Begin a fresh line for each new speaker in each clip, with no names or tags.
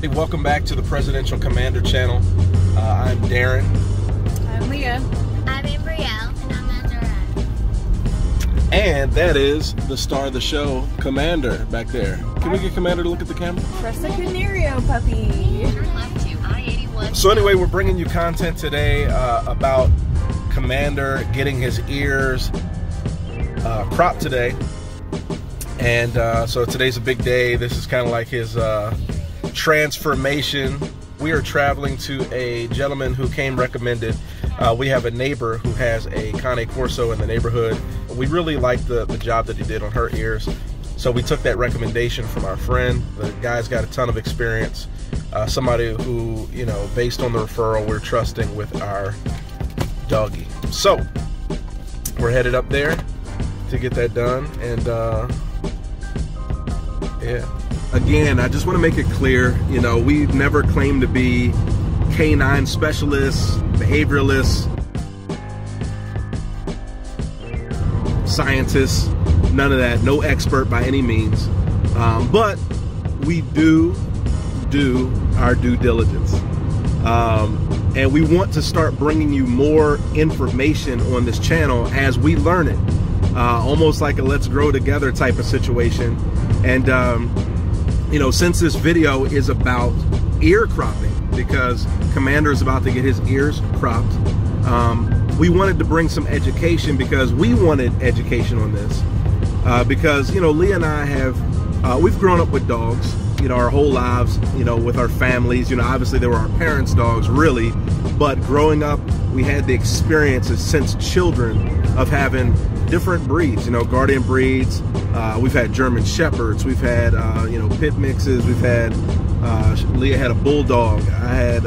Hey, welcome back to the Presidential Commander channel. I'm Darren.
I'm Leah.
I'm Ambrielle. And I'm Nazareth.
And that is the star of the show, Commander, back there. Can we get Commander to look at the camera?
Presa Canario puppy.
Turn left to I-81.
So anyway, we're bringing you content today about Commander getting his ears cropped today. And so today's a big day. This is kind of like his transformation. We are traveling to a gentleman who came recommended. We have a neighbor who has a Cane Corso in the neighborhood. We really liked the job that he did on her ears. So we took that recommendation from our friend. The guy's got a ton of experience. Somebody who, you know, based on the referral, we're trusting with our doggy. So we're headed up there to get that done. And yeah. Again, I just want to make it clear, you know, we've never claimed to be canine specialists, behavioralists, scientists, none of that, no expert by any means. But we do our due diligence. And we want to start bringing you more information on this channel as we learn it. Almost like a let's grow together type of situation. And you know, since this video is about ear cropping, because Commander is about to get his ears cropped, we wanted to bring some education because we wanted education on this. Because, you know, Leah and I have, we've grown up with dogs, you know, our whole lives, you know, with our families. You know, obviously they were our parents' dogs, really, but growing up, we had the experiences since children of having different breeds, you know, guardian breeds. We've had German Shepherds, we've had, you know, pit mixes, we've had, Leah had a bulldog, I had,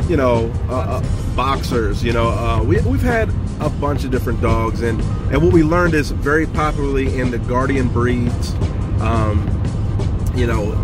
you know, boxers, you know, we've had a bunch of different dogs, and what we learned is very popularly in the guardian breeds, you know,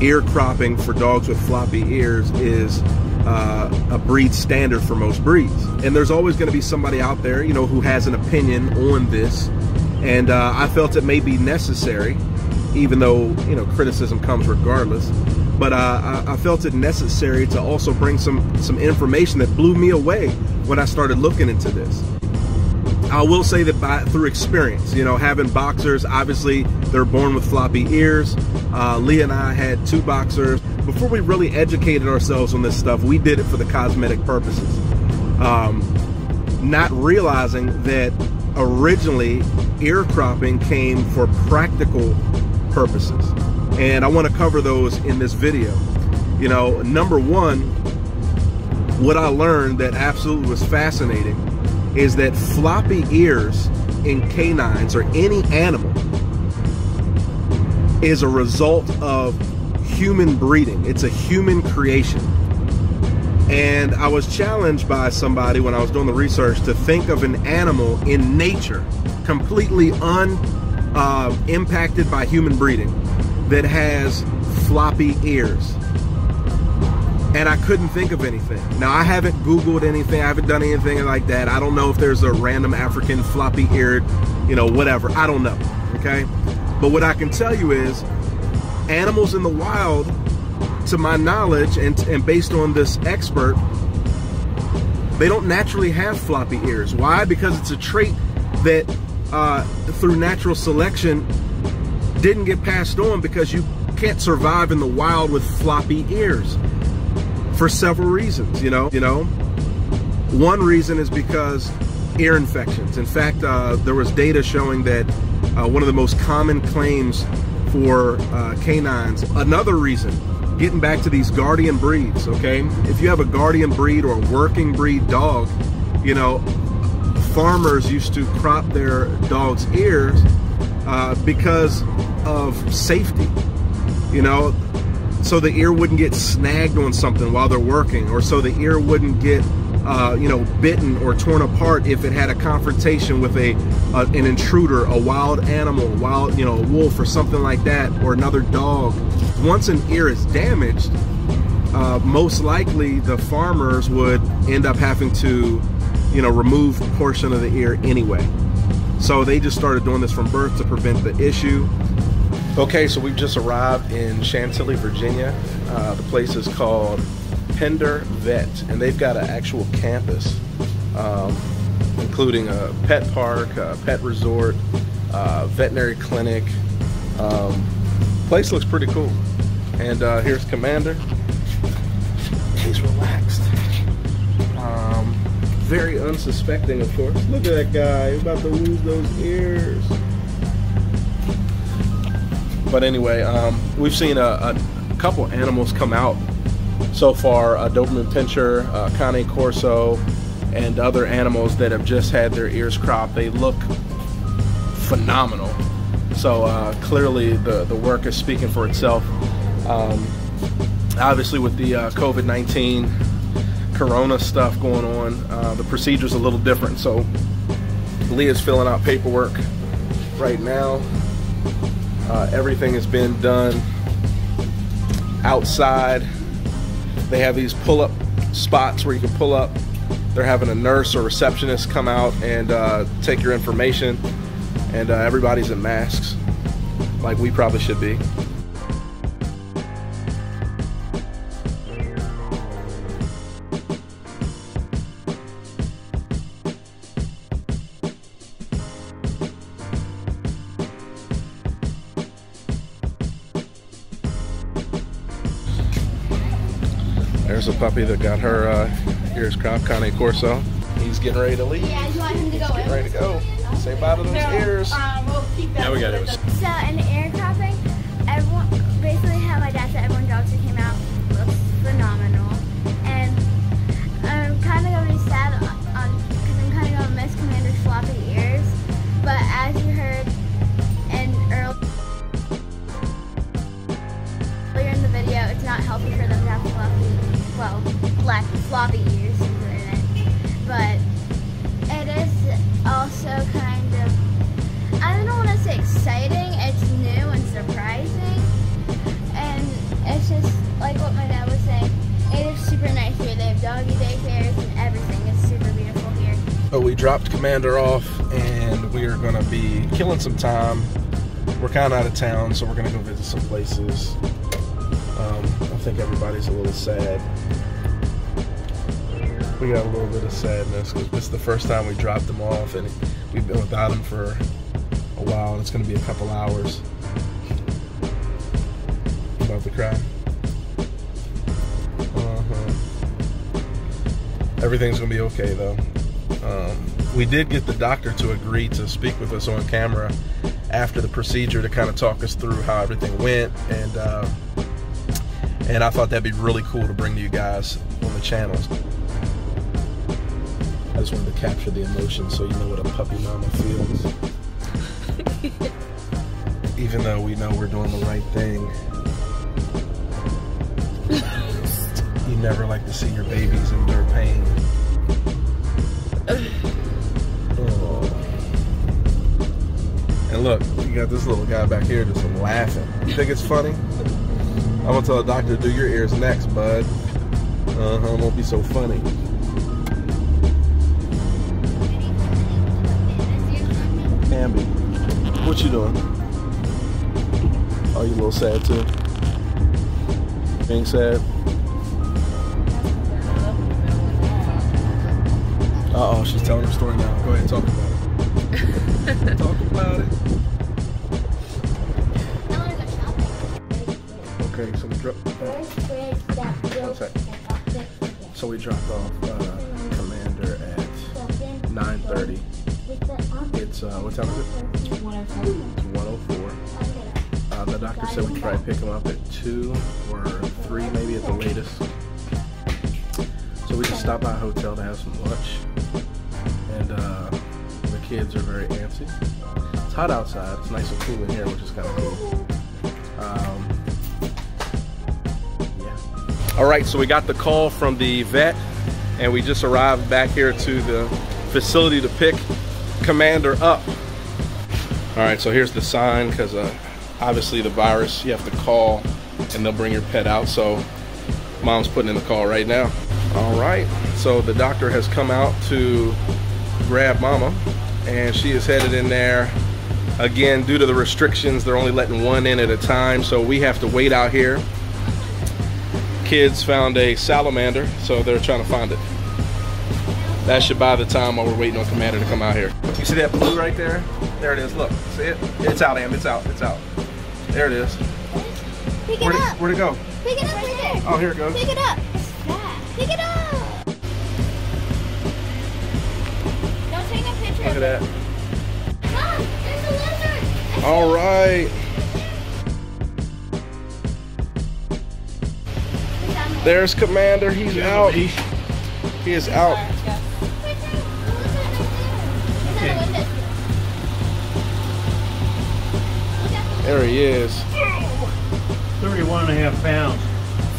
ear cropping for dogs with floppy ears is a breed standard for most breeds. And there's always going to be somebody out there, you know, who has an opinion on this. And I felt it may be necessary, even though, you know, criticism comes regardless. But I felt it necessary to also bring some information that blew me away when I started looking into this. I will say that through experience, you know, having boxers, obviously they're born with floppy ears. Leah and I had 2 boxers. Before we really educated ourselves on this stuff, we did it for the cosmetic purposes. Not realizing that originally ear cropping came for practical purposes. And I want to cover those in this video. You know, number one, what I learned that absolutely was fascinating is that floppy ears in canines or any animal is a result of human breeding. It's a human creation. And I was challenged by somebody when I was doing the research to think of an animal in nature, completely unimpacted by human breeding, that has floppy ears. And I couldn't think of anything. Now, I haven't Googled anything. I haven't done anything like that. I don't know if there's a random African floppy-eared, you know, whatever. I don't know, okay? But what I can tell you is animals in the wild, to my knowledge, and based on this expert, they don't naturally have floppy ears. Why? Because it's a trait that through natural selection didn't get passed on, because you can't survive in the wild with floppy ears for several reasons, you know. One reason is because ear infections. In fact, there was data showing that one of the most common claims for canines. Another reason, getting back to these guardian breeds, okay? If you have a guardian breed or a working breed dog, you know, farmers used to crop their dog's ears because of safety, you know, so the ear wouldn't get snagged on something while they're working, or so the ear wouldn't get you know, bitten or torn apart if it had a confrontation with an intruder, a wild animal, you know, a wolf or something like that, or another dog. Once an ear is damaged, most likely the farmers would end up having to, you know, remove a portion of the ear anyway. So they just started doing this from birth to prevent the issue. Okay, so we've just arrived in Chantilly, Virginia. The place is called Pender Vet, and they've got an actual campus, including a pet park, a pet resort, veterinary clinic. Place looks pretty cool. And here's Commander. He's relaxed. Very unsuspecting, of course. Look at that guy. He's about to lose those ears. But anyway, we've seen a couple animals come out so far. A Doberman Pinscher, Cane Corso, and other animals that have just had their ears cropped. They look phenomenal. So clearly the work is speaking for itself. Obviously with the COVID-19 Corona stuff going on, the procedure's a little different. So Leah's filling out paperwork right now. Everything has been done outside. They have these pull-up spots where you can pull up. They're having a nurse or receptionist come out and take your information, and everybody's in masks, like we probably should be. There's a puppy that got her ears cropped, Cane Corso. He's getting ready to leave.
Yeah, you want him to go in?
Getting ready to go. Say bye to those ears.
We'll keep that.
Now we got it.
So in the ear cropping, everyone basically how my dad said everyone dogs that came out looks phenomenal, and I'm kind of gonna be sad because I'm kind of gonna miss Commander's floppy ears. But as you heard earlier in the video, it's not healthy for them to have black floppy ears in it. But it is also kind of, I don't want to say exciting, it's new and surprising, and it's just like what my dad was saying, it is super nice here. They have doggy daycares and everything. It's super beautiful here.
So we dropped Commander off and we are going to be killing some time. We're kind of out of town, so we're going to go visit some places. I think everybody's a little sad. We got a little bit of sadness because this is the first time we dropped them off, and we've been without them for a while, and it's going to be a couple hours. About to cry. Everything's going to be okay, though. We did get the doctor to agree to speak with us on camera after the procedure to kind of talk us through how everything went, and I thought that'd be really cool to bring to you guys on the channel. I just wanted to capture the emotion so you know what a puppy mama feels. Even though we know we're doing the right thing, you never like to see your babies endure pain. Oh. And look, you got this little guy back here just laughing. You think it's funny? I'm gonna tell the doctor to do your ears next, bud. Won't be so funny. Ambi, what you doing? Are you a little sad too? Ain't sad? Uh-oh, she's telling her story now. Go ahead and talk about it. Talk about it. Okay, so we dropped. One second. So we dropped off Commander at 9:30. It's what time is it? It's 1:04. The doctor said we try to pick him up at 2 or 3, maybe at the latest. So we just stopped by a hotel to have some lunch, and the kids are very antsy. It's hot outside. It's nice and cool in here, which is kind of cool. All right, so we got the call from the vet, and we just arrived back here to the facility to pick Commander up. All right, so here's the sign, because obviously the virus, you have to call and they'll bring your pet out. So mom's putting in the call right now. All right, so the doctor has come out to grab mama, and she is headed in there Again, due to the restrictions, they're only letting one in at a time, so we have to wait out here. Kids found a salamander, so they're trying to find it. That should buy the time while we're waiting on Commander to come out here. You see that blue right there? There it is, look, see it? It's out, Am, it's out, it's out. There it is.
Pick it up.
Where'd it go?
Pick it up right there.
Oh, here it goes.
Pick it up. Pick it up. Don't take a picture
Look
of
at that.
it. Mom, there's a lizard.
All right. There's Commander, he's out. He is out. There he is.
31.5 pounds.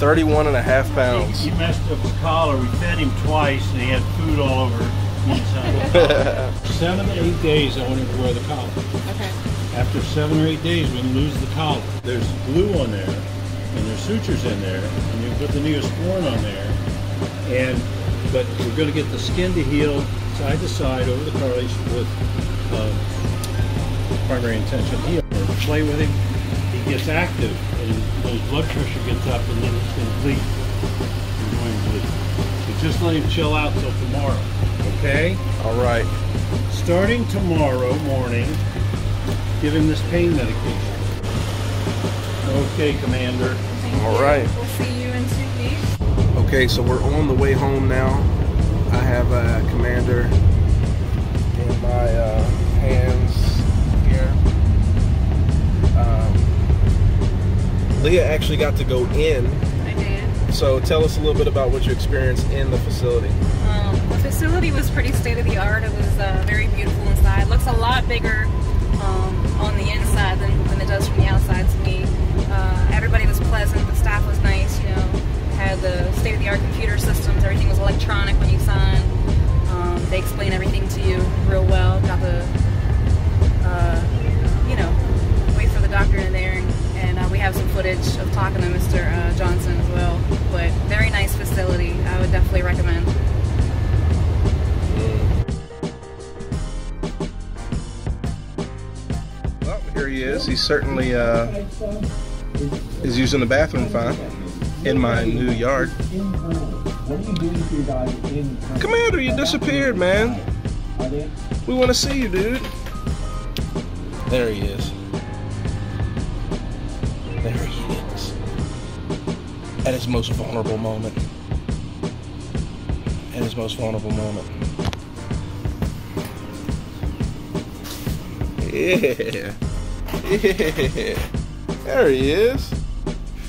31.5 pounds.
He messed up his collar. We fed him twice and he had food all over inside. 7 to 8 days I want him to wear the collar.
Okay.
After 7 or 8 days we lose the collar. There's glue on there and there's sutures in there and you put the Neosporin on there. But we're going to get the skin to heal side to side over the cartilage with primary intention heal. Play with him, he gets active and his blood pressure gets up and then it's going to bleed. He's going to bleed. So just let him chill out till tomorrow, okay?
All right.
Starting tomorrow morning, give him this pain medication. Okay, Commander.
All right.
We'll see you in 2 weeks.
Okay, so we're on the way home now. I have Commander in my hands here. Leah actually got to go in.
I did.
So tell us a little bit about what you experienced in the facility.
The facility was pretty state-of-the-art. It was very beautiful inside. Looks a lot bigger on the inside than it does from the outside to me. Everybody was pleasant. The staff was nice. You know, had the state-of-the-art computer systems. Everything was electronic when you signed. They explained everything to you real well. Got the, you know, wait for the doctor in there, and we have some footage of talking to Mr. Johnson as well. But very nice facility. I would definitely recommend.
Well, here he is. He certainly is using the bathroom fine in my new yard. Commander, you disappeared, man. We want to see you, dude. There he is. There he is. At his most vulnerable moment. At his most vulnerable moment. Yeah. Yeah. There he is.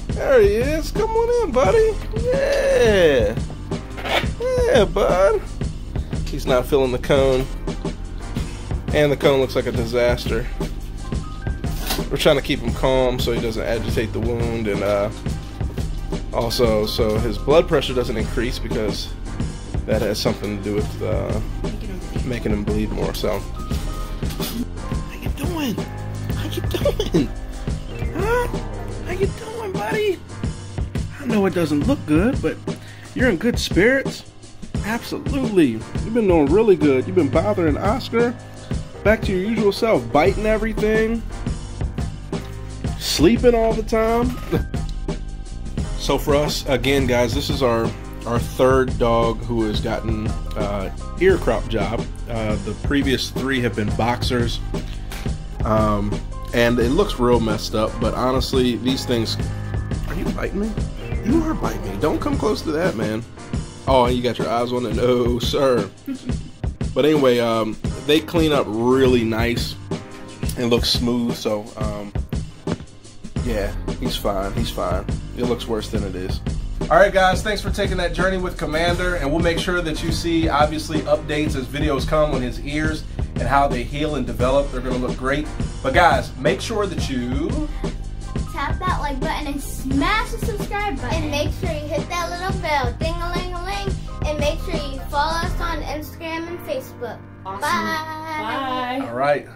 There he is. Come on in, buddy. Yeah. Yeah, bud. He's not feeling the cone. And the cone looks like a disaster. We're trying to keep him calm so he doesn't agitate the wound, and also so his blood pressure doesn't increase, because that has something to do with making him bleed more. So, how you doing? How you doing? Huh? How you doing, buddy? I know it doesn't look good, but you're in good spirits. Absolutely. You've been doing really good. You've been bothering Oscar. Back to your usual self, biting everything, sleeping all the time. So for us, again, guys, this is our third dog who has gotten ear crop job. The previous 3 have been boxers, and it looks real messed up. But honestly, these things. Are you biting me? You are biting me. Don't come close to that, man. Oh, you got your eyes on it? No, sir. But anyway, they clean up really nice and look smooth. So, yeah, he's fine. He's fine. It looks worse than it is. All right, guys, thanks for taking that journey with Commander, and we'll make sure that you see, obviously, updates as videos come on his ears and how they heal and develop. They're going to look great. But, guys, make sure that you
tap that like button and smash the subscribe button. And make sure you hit that little bell, ding-a-ling-a-ling. And make sure you follow us on Instagram and Facebook.
Awesome.
Bye.
Bye.
All right.